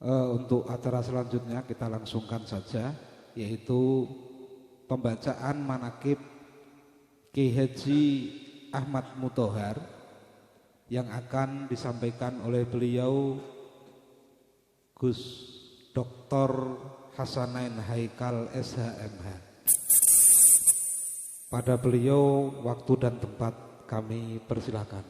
Untuk acara selanjutnya kita langsungkan saja, yaitu pembacaan manaqib Ki Haji Ahmad Muthohar yang akan disampaikan oleh beliau Gus Dr. Hasanain Haikal SHMH. Pada beliau waktu dan tempat kami persilahkan.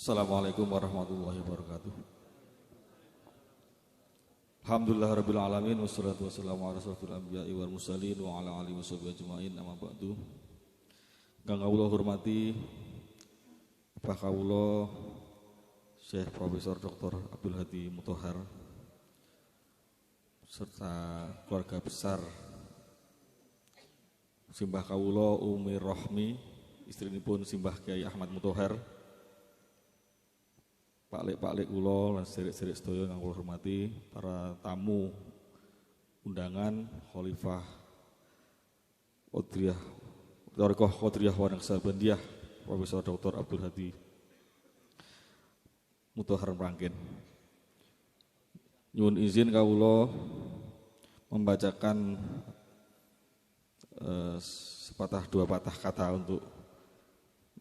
Assalamualaikum warahmatullahi wabarakatuh. Alhamdulillah rabbil alamin wassalatu wassalamu ala asyrofil anbiya'i wal mursalin wa ala alihi washabihi ajmain amma ba'du. Kang kawula hormati Pak kawula Syekh Profesor Dr. Abdul Hadi Muthohar serta keluarga besar simbah kawula Umi Rohmi, istrinipun simbah Kiai Ahmad Muthohar, Pak-lek kula lan sederek-sederek sedaya kang kula hormati, para tamu undangan Khalifah Qadriyah Thariqah Qadriyah wa Naqsabandiyah Profesor Dr. Abdul Hadi Muthohar Mrangken. Nyuwun izin kawula membacakan sepatah dua patah kata untuk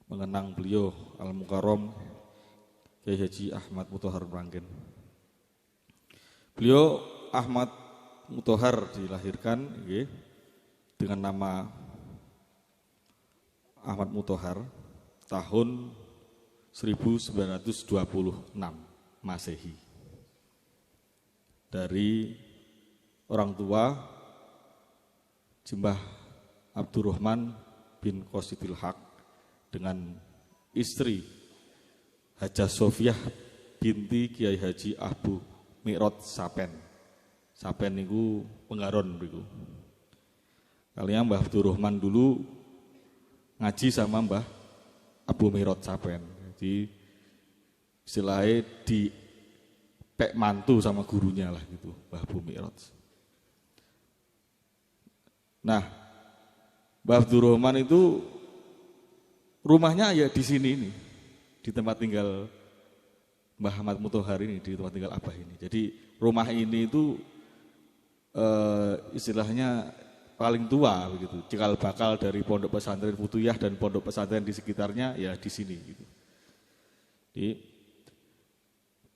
mengenang beliau Al-Mukarram Kiai Haji Ahmad Muthohar Mrangken. Beliau Ahmad Muthohar dilahirkan dengan nama Ahmad Muthohar tahun 1926 Masehi. Dari orang tua Simbah Abdurrahman bin Qasidil Haq dengan istri Hajah Sofiah binti Kiai Haji Abu Mi'rad Sapen. Sapen niku pengaron niku. Kalian Mbah Abdurrahman dulu ngaji sama Mbah Abu Mi'rad Sapen. Jadi istilahnya di pek mantu sama gurunya lah gitu, Mbah Abu Mi'rad. Nah, Mbah Abdurrahman itu rumahnya ya di sini ini. Di tempat tinggal Mbah Ahmad Muthohar ini, di tempat tinggal Abah ini. Jadi rumah ini itu istilahnya paling tua begitu. Cikal bakal dari pondok pesantren Futuyah dan pondok pesantren di sekitarnya ya di sini gitu. Jadi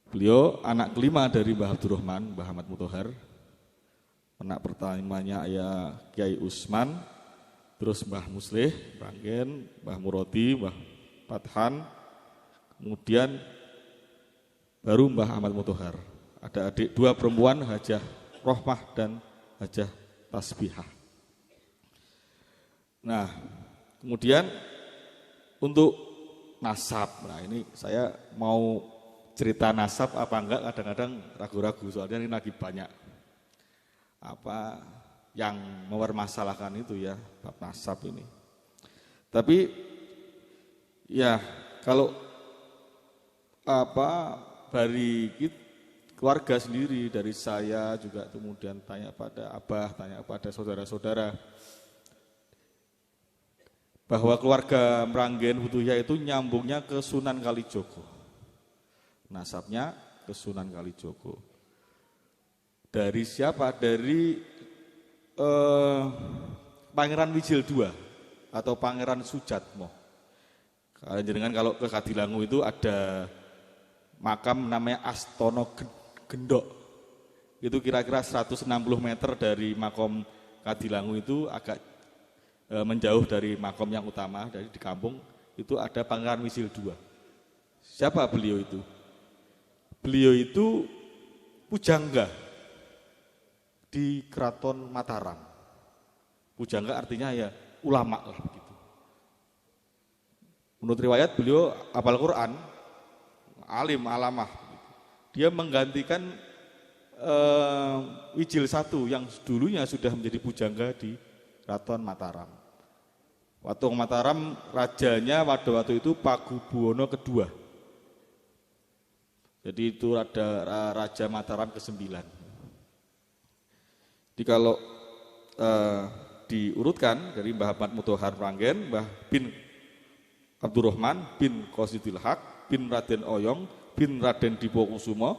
beliau anak kelima dari Mbah Abdurrahman, Mbah Ahmad Muthohar. Anak pertamanya ya Kiai Usman, terus Mbah Muslih, Mrangken, Mbah Murodi, Mbah Pathan. Kemudian baru Mbah Ahmad Muthohar. Ada adik dua perempuan, Hajah Rohmah dan Hajah Tasbihah. Nah, kemudian untuk nasab. Nah, ini saya mau cerita nasab apa enggak kadang-kadang ragu-ragu soalnya ini lagi banyak apa yang mempermasalahkan itu ya bab nasab ini. Tapi ya kalau dari keluarga sendiri, dari saya juga kemudian tanya pada abah, tanya pada saudara-saudara bahwa keluarga Mrangken Futuyah itu nyambungnya ke Sunan Kalijogo, nasabnya ke Sunan Kalijogo. Dari siapa? Dari Pangeran Wijil II atau Pangeran Sujatmo. Kalian kalau ke Kadilangu itu ada makam namanya Astono Gendok. Itu kira-kira 160 meter dari makom Kadilangu itu agak menjauh dari makom yang utama dari di kampung itu ada Pangeran Wijil II. Siapa beliau itu? Beliau itu pujangga di Keraton Mataram. Pujangga artinya ya ulama lah begitu. Menurut riwayat beliau hafal Quran, alim alamah. Dia menggantikan Wijil I yang dulunya sudah menjadi pujangga di Keraton Mataram. Waktu Mataram rajanya pada waktu itu Pakubuwono II. Jadi itu ada Raja Mataram ke-9. Jadi kalau diurutkan dari Mbah Ahmad Mutahar Pranggen, Mbah bin Abdurrahman bin Qasidil Haq bin Raden Oyong bin Raden Dipokusumo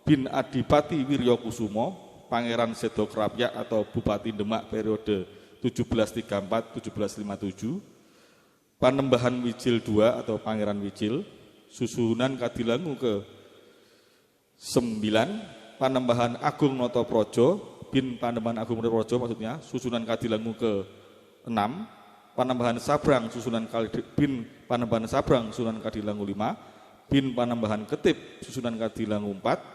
bin Adipati Wiryokusumo, Pangeran Sedo Krapyak atau Bupati Demak periode 1734-1757, Panembahan Wijil II atau Pangeran Wijil, Susuhunan Kadilangu ke-9, Panembahan Agung Notoprojo bin Panembahan Agung Notoprojo maksudnya, Susunan Kadilangu ke-6, Panembahan Sabrang Susunan bin Panembahan Sabrang Susunan Kadilangu 5, bin Panembahan Ketip Susunan Kadilangu 4,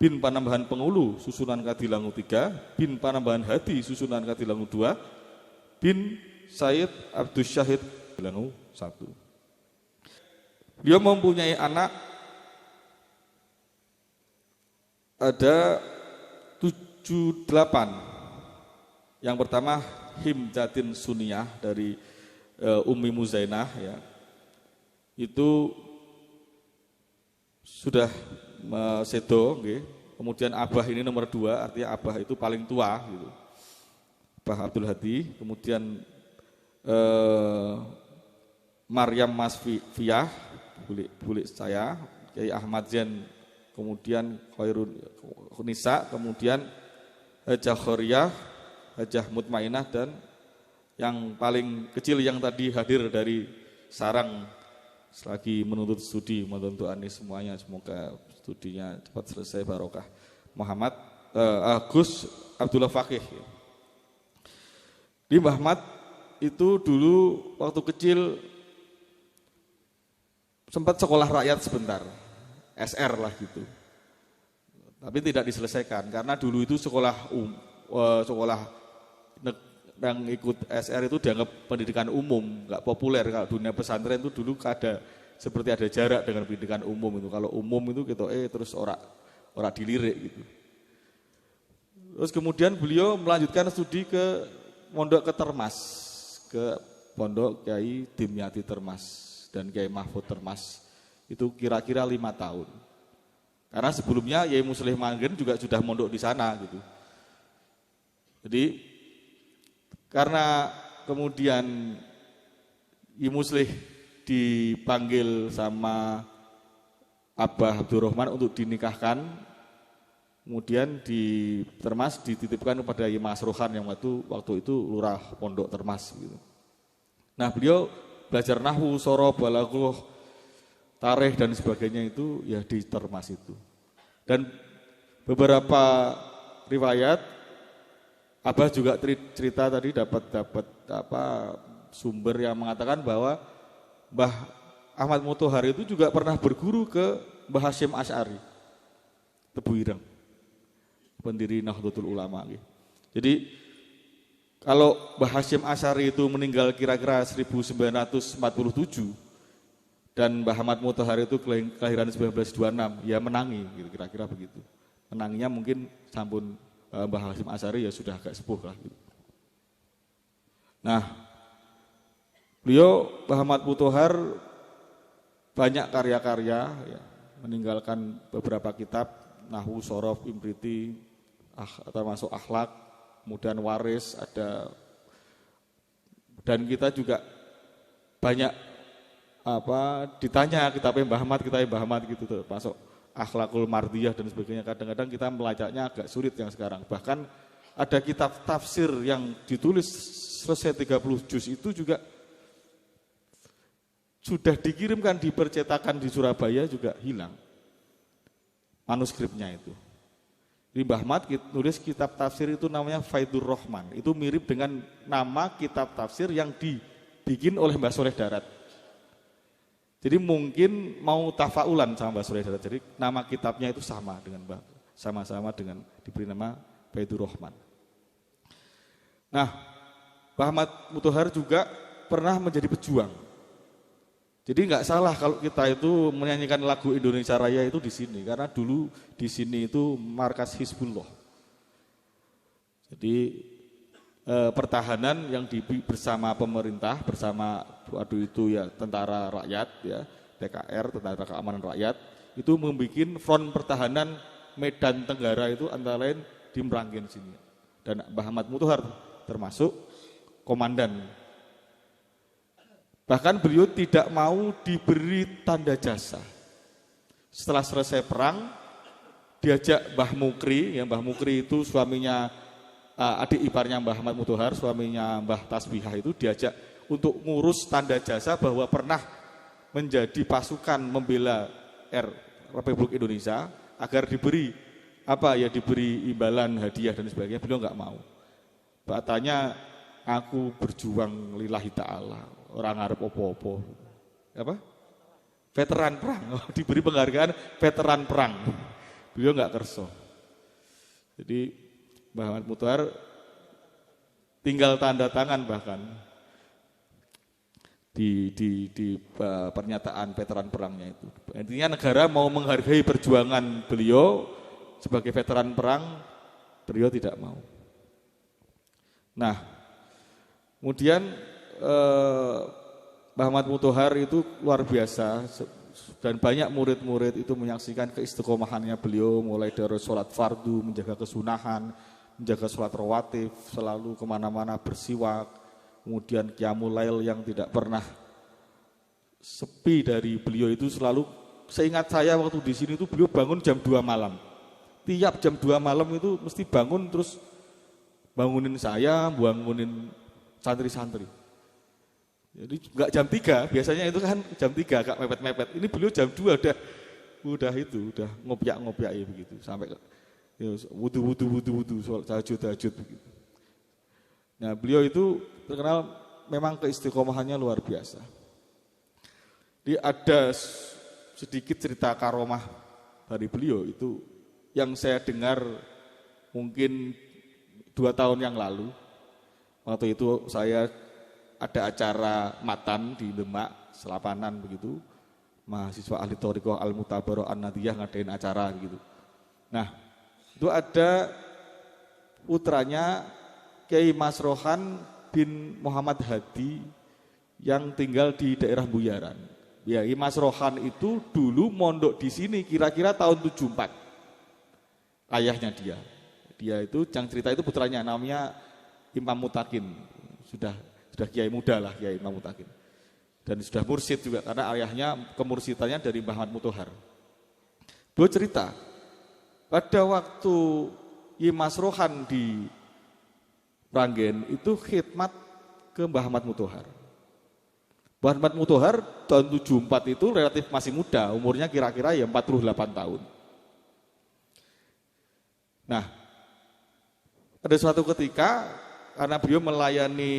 bin Panembahan Pengulu Susunan Kadilangu 3, bin Panembahan Hadi Susunan Kadilangu 2, bin Said Abdus Syahid Kadilangu 1. Dia mempunyai anak ada 7-8. Yang pertama Himjatin Suniyah dari Ummi Muzainah ya. Itu sudah sedo nggih. Kemudian Abah ini nomor 2, artinya Abah itu paling tua gitu. Abah Abdul Hadi, kemudian Maryam Masfiyah, bulik saya, Kiai Ahmad Zain, kemudian Khairun Nisa, kemudian Hajah Khoriyah, Hajah Mutmainah, dan yang paling kecil yang tadi hadir dari Sarang selagi menuntut studi, menuntut Anis semuanya, semoga studinya cepat selesai barokah. Muhammad Gus Abdullah Fakih. Di Mbah Ahmad itu dulu waktu kecil sempat sekolah rakyat sebentar, SR lah gitu. Tapi tidak diselesaikan karena dulu itu sekolah yang ikut SR itu dianggap pendidikan umum, nggak populer. Kalau dunia pesantren itu dulu seperti ada jarak dengan pendidikan umum itu. Kalau umum itu gitu terus ora dilirik gitu. Terus kemudian beliau melanjutkan studi ke Mondok ke Termas, ke Pondok Kiai Dimyati Termas dan Kiai Mahfud Termas. Itu kira-kira 5 tahun. Karena sebelumnya Yai Muslih Manggen juga sudah mondok di sana gitu. Jadi karena kemudian Yai Muslih dipanggil sama Abah Abdurrahman untuk dinikahkan, kemudian di Termas dititipkan kepada Yai Mas Rohan yang waktu itu lurah Pondok Termas gitu. Nah, beliau belajar nahwu, sorof, balaghah, tarikh dan sebagainya itu ya di Termas itu. Dan beberapa riwayat Abah juga cerita tadi dapat sumber yang mengatakan bahwa Mbah Ahmad Mutahar itu juga pernah berguru ke Mbah Hasyim Asy'ari Tebu Ireng, pendiri Nahdlatul Ulama. Jadi kalau Mbah Hasyim Asy'ari itu meninggal kira-kira 1947 dan Mbah Ahmad Mutahar itu kelahiran 1926, ya menangi gitu, kira-kira begitu. Menanginya mungkin sampun Mbah Hasyim Asy'ari ya sudah agak sepuh lah gitu. Nah, beliau Mbah Ahmad Mutahar banyak karya-karya ya, meninggalkan beberapa kitab nahwu, sorof, imriti, termasuk akhlak, kemudian waris ada, dan kita juga banyak ditanya kitabnya Mbah Ahmad gitu, termasuk Akhlakul Mardiyah dan sebagainya. Kadang-kadang kita melacaknya agak sulit yang sekarang. Bahkan ada kitab tafsir yang ditulis selesai 30 juz itu juga sudah dikirimkan di percetakan di Surabaya juga hilang manuskripnya itu. Di Mbah Ahmad nulis kitab tafsir itu namanya Faidur Rahman. Itu mirip dengan nama kitab tafsir yang dibikin oleh Mbah Soleh Darat. Jadi mungkin mau tafaulan sama Mbah Soleh Darat. Jadi nama kitabnya itu sama dengan diberi nama Faidur Rahman. Nah, Mbah Ahmad Mutahar juga pernah menjadi pejuang. Jadi nggak salah kalau kita itu menyanyikan lagu Indonesia Raya itu di sini, karena dulu di sini itu markas Hizbullah. Jadi pertahanan yang bersama pemerintah, bersama tentara rakyat ya, TKR, Tentara Keamanan Rakyat, itu membuat front pertahanan Medan Tenggara itu antara lain di Meranggen sini. Dan Mbah Ahmad Mutahar termasuk komandan. Bahkan beliau tidak mau diberi tanda jasa. Setelah selesai perang, diajak Mbah Mukri, yang Mbah Mukri itu suaminya adik iparnya Mbah Ahmad Mutohar, suaminya Mbah Tasbihah itu diajak untuk ngurus tanda jasa bahwa pernah menjadi pasukan membela Republik Indonesia agar diberi diberi imbalan, hadiah dan sebagainya. Beliau enggak mau. Katanya, aku berjuang lillahi ta'ala, orang ngarep opo-opo. Veteran perang, diberi penghargaan veteran perang. Beliau enggak kerso. Jadi Mbah Ahmad Mutohar tinggal tanda tangan bahkan di pernyataan veteran perangnya itu. Intinya negara mau menghargai perjuangan beliau sebagai veteran perang, beliau tidak mau. Nah, kemudian Mbah Ahmad Mutohar itu luar biasa dan banyak murid-murid itu menyaksikan keistiqomahannya beliau mulai dari sholat fardu, menjaga kesunahan, menjaga sholat rawatib, selalu kemana-mana bersiwak, kemudian qiyamul lail yang tidak pernah sepi dari beliau itu selalu. Seingat saya waktu di sini itu beliau bangun jam 2 malam. Tiap jam 2 malam itu mesti bangun terus bangunin saya, bangunin santri-santri. Jadi enggak jam 3, biasanya itu kan jam 3 agak mepet-mepet. Ini beliau jam 2 udah ngopiak-ngopiak begitu sampai wudu sholat tahajud begitu. Nah, beliau itu terkenal memang keistiqomahannya luar biasa. Jadi ada sedikit cerita karomah dari beliau itu yang saya dengar mungkin 2 tahun yang lalu. Waktu itu saya ada acara matan di Demak, Selapanan begitu. Mahasiswa ahli thoriqah Al-Mutabaroh An-Nadiyah ngadain acara gitu. Nah, itu ada putranya Kiai Masrohan bin Muhammad Hadi yang tinggal di daerah Buyaran. Ya, Kiai Masrohan itu dulu mondok di sini kira-kira tahun 74. Ayahnya dia. Dia itu yang cerita itu putranya namanya Imam Mutakin. Sudah kiai muda lah Kiai Imam Mutakin. Dan sudah mursyid juga karena ayahnya kemursidannya dari Mbah Ahmad Mutohar. Dia cerita pada waktu Kiai Masrohan di Pranggen itu khidmat ke Mbah Ahmad Mutohar. Mbah Ahmad Mutohar tahun 74 itu relatif masih muda, umurnya kira-kira ya 48 tahun. Nah, ada suatu ketika karena beliau melayani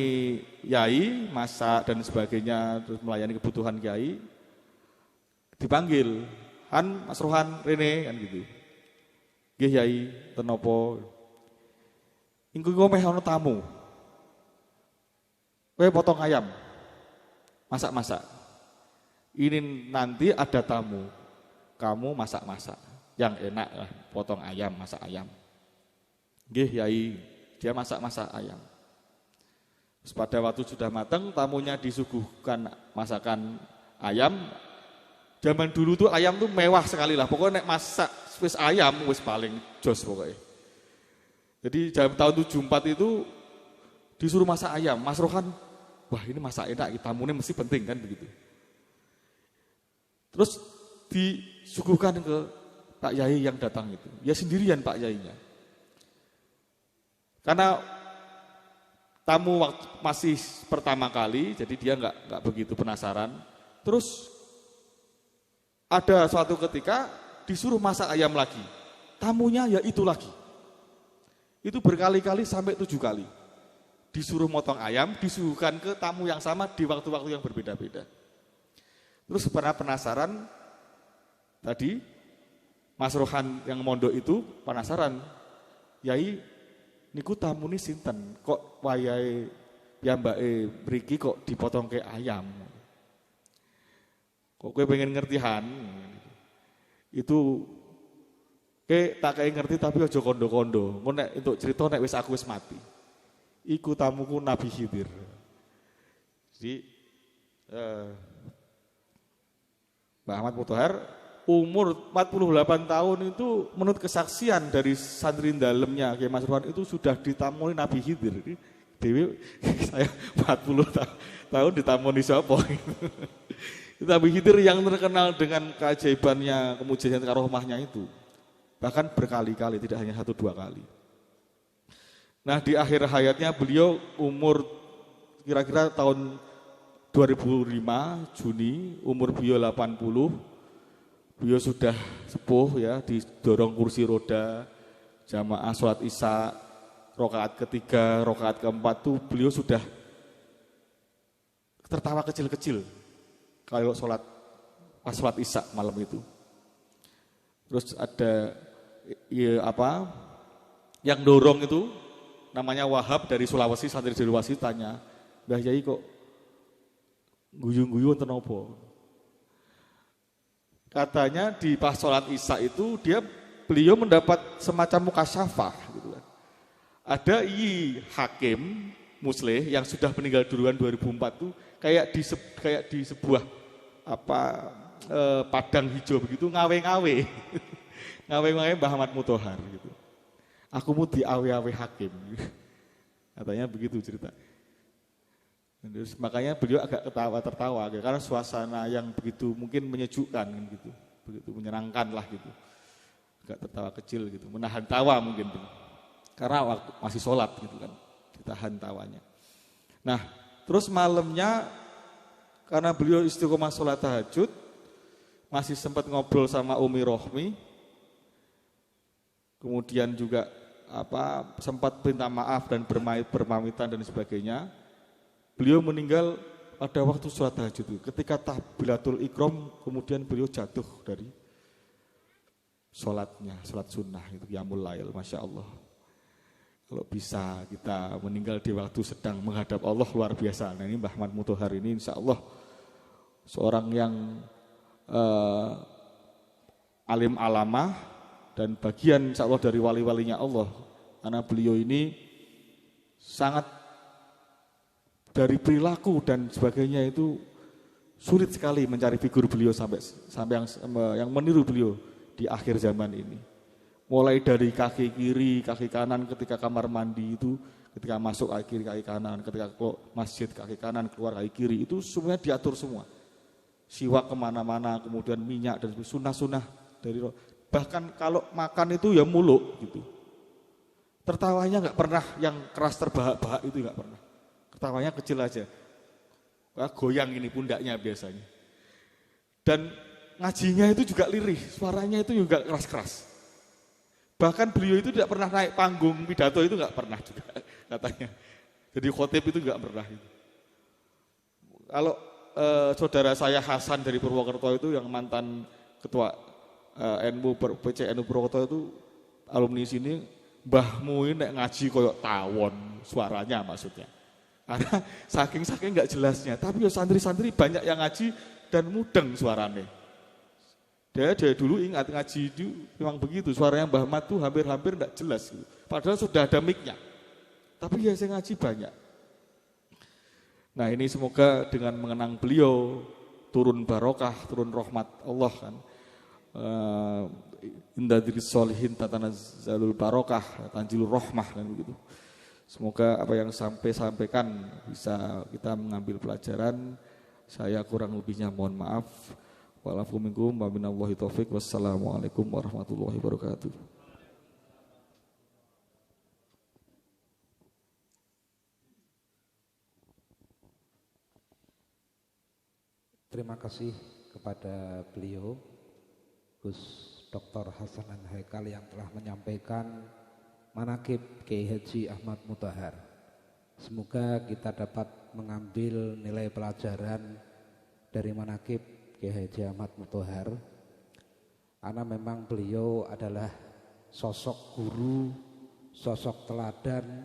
yai, masak dan sebagainya, terus melayani kebutuhan kiai, dipanggil, Han, Mas Rohan, Rene, kan gitu. Nggih yai, tenopo. Ingku ngomeh ana tamu. Kowe potong ayam. Masak-masak. Ini nanti ada tamu. Kamu masak-masak. Yang enak lah, potong ayam, masak ayam. Nggih yai. Dia masak-masak ayam. Terus pada waktu sudah matang, tamunya disuguhkan masakan ayam. Zaman dulu tuh ayam tuh mewah sekali lah. Pokoknya nek masak wis ayam wis paling jos pokoknya. Jadi tahun 74 itu disuruh masak ayam. Mas Rohan, wah ini masak enak, tamunya mesti penting kan begitu. Terus disuguhkan ke Pak Yai yang datang itu. Ya sendirian Pak Yainya. Karena tamu waktu masih pertama kali, jadi dia nggak begitu penasaran. Terus ada suatu ketika disuruh masak ayam lagi, tamunya ya itu lagi. Itu berkali-kali sampai 7 kali. Disuruh motong ayam, disuguhkan ke tamu yang sama di waktu-waktu yang berbeda-beda. Terus pernah penasaran, tadi Mas Rohan yang mondok itu penasaran, Yai, niku tamu ini sinten, kok wayahe piyambake mriki kok dipotong ke ayam. Kok kowe pengen ngertihan? Itu tak kayak ngerti tapi aja kondo-kondo. Engko nek entuk cerita nek aku wis mati. Iku tamuku Nabi Khidir. Jadi Mbah Ahmad Mutohar umur 48 tahun itu menurut kesaksian dari santri dalemnya Kiai Mas Rohan itu sudah ditamoni Nabi Khidir. Dewi saya 40 tahun ditamoni sapa. Nabi Khidir yang terkenal dengan keajaibannya, kemujian karohmahnya itu. Bahkan berkali-kali, tidak hanya 1-2 kali. Nah di akhir hayatnya beliau umur kira-kira tahun 2005 Juni, umur beliau 80. Beliau sudah sepuh ya, didorong kursi roda, jamaah sholat isya, rakaat ketiga, rakaat keempat tuh beliau sudah tertawa kecil-kecil kalau pas sholat isya malam itu. Terus ada yang dorong itu namanya Wahab dari Sulawesi, santri dari Sulawesi, tanya, Mbah Yai kok guyu-guyu wonten apa? Katanya di pas sholat isya itu beliau mendapat semacam mukasyafah gitu kan. Ada hakim musleh yang sudah meninggal duluan 2004 tuh kayak di sebuah padang hijau begitu ngawe-ngawe. Ngawe-ngawe Mbah Ahmad Muthohar gitu. Aku mau diawe-awe hakim. Katanya begitu cerita. Terus makanya beliau agak tertawa karena suasana yang begitu mungkin menyejukkan gitu. Begitu menyenangkan lah gitu. Agak tertawa kecil gitu, menahan tawa mungkin. Karena waktu masih sholat gitu kan, ditahan tawanya. Nah, terus malamnya karena beliau istiqomah sholat tahajud, masih sempat ngobrol sama Umi Rohmi, kemudian juga sempat minta maaf dan berpamitan dan sebagainya. Beliau meninggal pada waktu sholat tahajud itu. Ketika takbiratul ikram, kemudian beliau jatuh dari sholatnya, sholat sunnah itu qiyamul lail, masya Allah. Kalau bisa kita meninggal di waktu sedang menghadap Allah luar biasa. Nah ini Mbah Ahmad Muthohar ini insya Allah seorang yang alim alamah dan bagian insya Allah dari wali-walinya Allah. Karena beliau ini sangat dari perilaku dan sebagainya itu sulit sekali mencari figur beliau sampai yang meniru beliau di akhir zaman ini. Mulai dari kaki kiri, kaki kanan ketika kamar mandi itu, ketika masuk kaki kiri, kaki kanan, ketika ke masjid kaki kanan, keluar kaki kiri, itu semuanya diatur semua. Siwak kemana-mana, kemudian minyak dan sunnah-sunnah dari bahkan kalau makan itu ya muluk gitu. Tertawanya nggak pernah yang keras terbahak-bahak itu nggak pernah. Tertawanya kecil aja. Goyang ini pundaknya biasanya. Dan ngajinya itu juga lirih, suaranya itu juga keras-keras. Bahkan beliau itu tidak pernah naik panggung pidato itu nggak pernah juga katanya. Jadi khotib itu nggak pernah. Itu. Kalau saudara saya Hasan dari Purwokerto itu yang mantan ketua PCNU Purwokerto itu alumni sini, mbahmu ini ngaji koyok tawon suaranya maksudnya. Karena saking nggak jelasnya. Tapi ya santri-santri banyak yang ngaji dan mudeng suaranya. Dia dulu ingat ngaji itu memang begitu, suaranya Mbah Ahmad tuh hampir-hampir enggak jelas gitu. Padahal sudah ada mic-nya. Tapi ya saya ngaji banyak. Nah, ini semoga dengan mengenang beliau turun barokah, turun rahmat Allah kan. Inda diris sholihin tatanazzalul barokah, tanjilur rahmah kan begitu. Semoga apa yang sampaikan bisa kita mengambil pelajaran. Saya kurang lebihnya mohon maaf. Wa'alafu minkum wa minallahi taufiq. Wassalamualaikum warahmatullahi wabarakatuh. Terima kasih kepada beliau Gus Dr. Hasanan Haikal yang telah menyampaikan manaqib Kiai Haji Ahmad Muthohar. Semoga kita dapat mengambil nilai pelajaran dari manaqib Kiai Haji Ahmad Muthohar, karena memang beliau adalah sosok guru, sosok teladan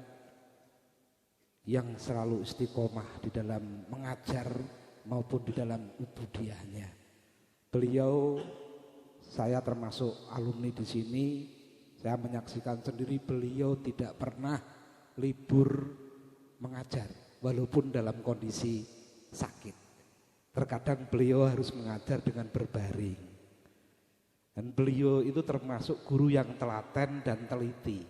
yang selalu istiqomah di dalam mengajar maupun di dalam ubudiahnya. Beliau, saya termasuk alumni di sini, saya menyaksikan sendiri beliau tidak pernah libur mengajar walaupun dalam kondisi sakit. Terkadang beliau harus mengajar dengan berbaring. Dan beliau itu termasuk guru yang telaten dan teliti.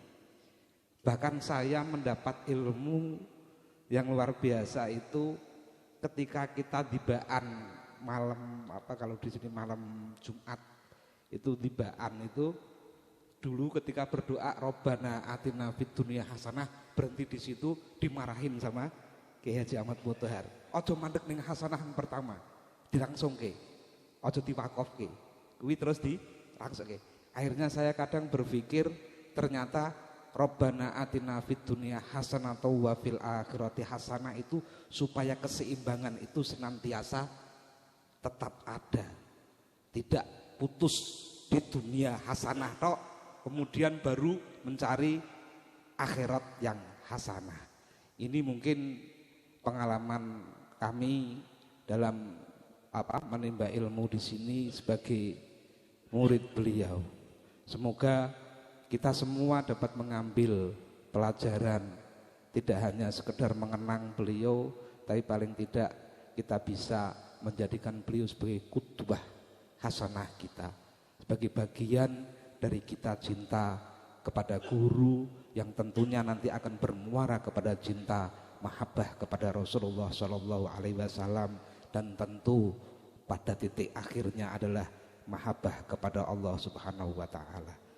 Bahkan saya mendapat ilmu Yang luar biasa itu ketika kita tibaan malam kalau di sini malam Jumat itu tibaan itu dulu ketika berdoa Robbana atina fid dunya hasanah berhenti di situ dimarahin sama Kiai Haji Ahmad Mutahar. Ojo mandek ning hasanah yang pertama dilangsungke, ojo diwakofke, kuwi terus dilangsungke. Akhirnya saya kadang berpikir ternyata Robbana atina fid dunya hasanah wa fil akhirati hasanah itu supaya keseimbangan itu senantiasa tetap ada, tidak putus di dunia hasanah tok, kemudian baru mencari akhirat yang hasanah. Ini mungkin pengalaman kami dalam menimba ilmu di sini sebagai murid beliau. Semoga kita semua dapat mengambil pelajaran, tidak hanya sekedar mengenang beliau, tapi paling tidak kita bisa menjadikan beliau sebagai qudwah hasanah kita, sebagai bagian dari kita cinta kepada guru yang tentunya nanti akan bermuara kepada cinta mahabbah kepada Rasulullah Shallallahu Alaihi Wasallam, dan tentu pada titik akhirnya adalah mahabbah kepada Allah Subhanahu Wa Taala.